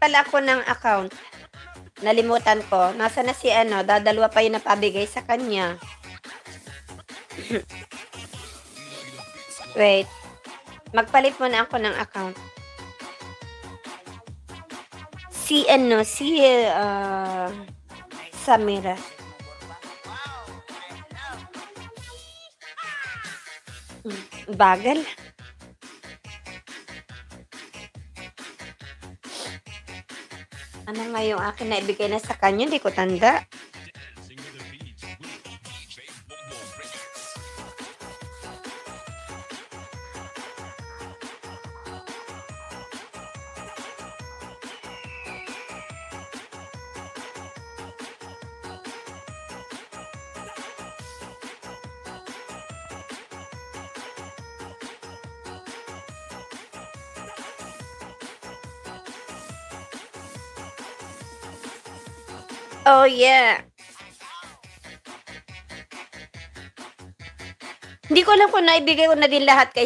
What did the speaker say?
pala ako ng account. Nalimutan ko. Nasaan na si ano, dadalawa pa yung napabigay sa kanya. Wait. Magpalit muna ako ng account. Si ano, si Samira. Bagal. Ano nga yung akin na ibigay na sa kanya, hindi ko tanda. Oh, yeah. Hindi ko alam kung naibigay ko na din lahat kay